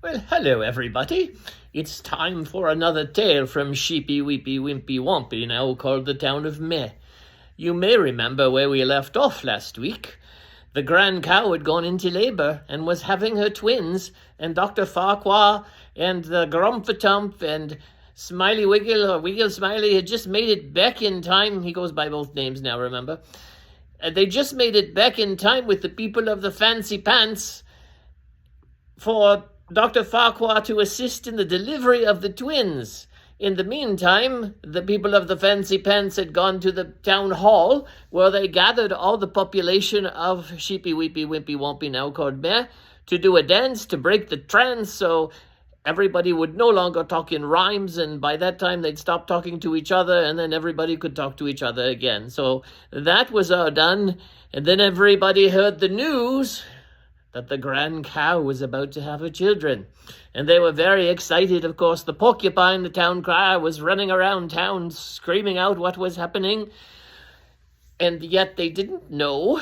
Well, hello everybody. It's time for another tale from Sheepy Weepy Wimpy Wompy, now called the town of Meh. You may remember where we left off last week. The grand cow had gone into labour and was having her twins, and Dr. Farquhar and the Grumpfatump and Smiley Wiggle or Wiggle Smiley had just made it back in time. He goes by both names now, remember? They just made it back in time with the people of the Fancy Pants for Dr. Farquhar to assist in the delivery of the twins. In the meantime, the people of the Fancy Pants had gone to the town hall, where they gathered all the population of Sheepy Weepy Wimpy Wompy, now called Meh, to do a dance to break the trance, so everybody would no longer talk in rhymes, and by that time they'd stop talking to each other, and then everybody could talk to each other again. So that was all done, and then everybody heard the news that the grand cow was about to have her children. And they were very excited. Of course, the porcupine, the town crier, was running around town screaming out what was happening. And yet they didn't know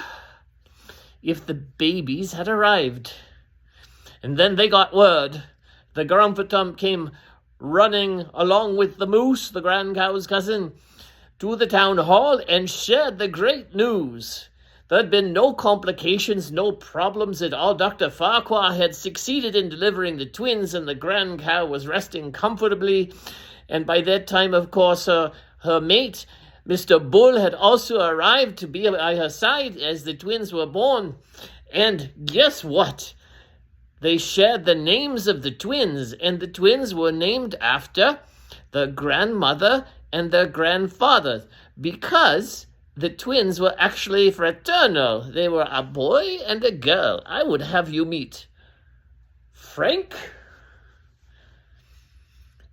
if the babies had arrived. And then they got word. The Grumpfatump came running along with the moose, the grand cow's cousin, to the town hall and shared the great news. There'd been no complications, no problems at all. Dr. Farquhar had succeeded in delivering the twins, and the grand cow was resting comfortably. And by that time, of course, her mate, Mr. Bull, had also arrived to be by her side as the twins were born. And guess what? They shared the names of the twins, and the twins were named after the grandmother and their grandfather, because the twins were actually fraternal. They were a boy and a girl. I would have you meet Frank,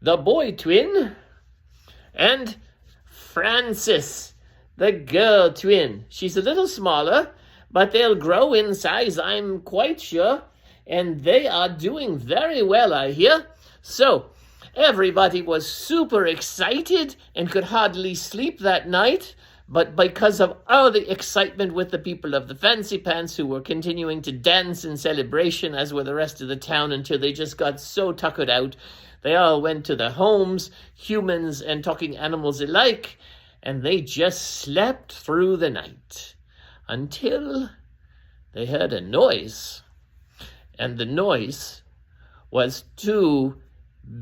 the boy twin, and Frances, the girl twin. She's a little smaller, but they'll grow in size, I'm quite sure. And they are doing very well, I hear. So everybody was super excited and could hardly sleep that night. But because of all the excitement with the people of the Fancy Pants, who were continuing to dance in celebration, as were the rest of the town, until they just got so tuckered out, they all went to their homes, humans and talking animals alike, and they just slept through the night until they heard a noise. And the noise was two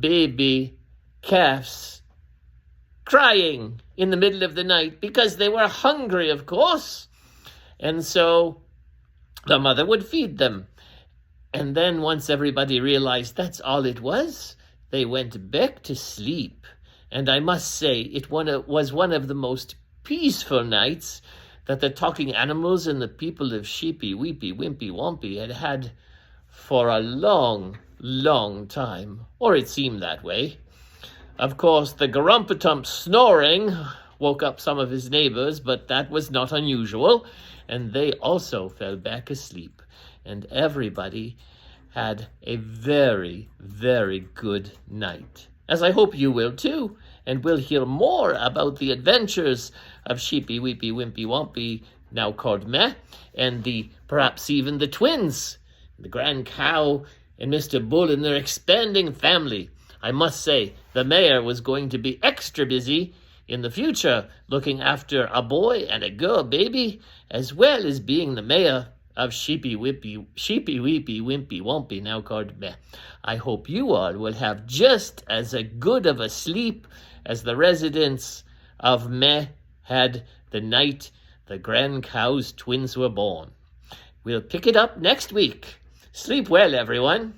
baby calves crying in the middle of the night because they were hungry, of course. And so the mother would feed them. And then once everybody realized that's all it was, they went back to sleep. And I must say, it was one of the most peaceful nights that the talking animals and the people of Sheepy Weepy Wimpy Wompy had had for a long, long time. Or it seemed that way. Of course, the Grumpfatump snoring woke up some of his neighbors, but that was not unusual, and they also fell back asleep. And everybody had a very, very good night, as I hope you will too, and we'll hear more about the adventures of Sheepy Weepy Wimpy Wompy, now called Meh, and perhaps even the twins, the grand cow and Mr. Bull and their expanding family. I must say, the mayor was going to be extra busy in the future looking after a boy and a girl baby, as well as being the mayor of Sheepy Weepy Wimpy Wompy, now called Meh. I hope you all will have just as a good of a sleep as the residents of Meh had the night the grand cow's twins were born. We'll pick it up next week. Sleep well, everyone.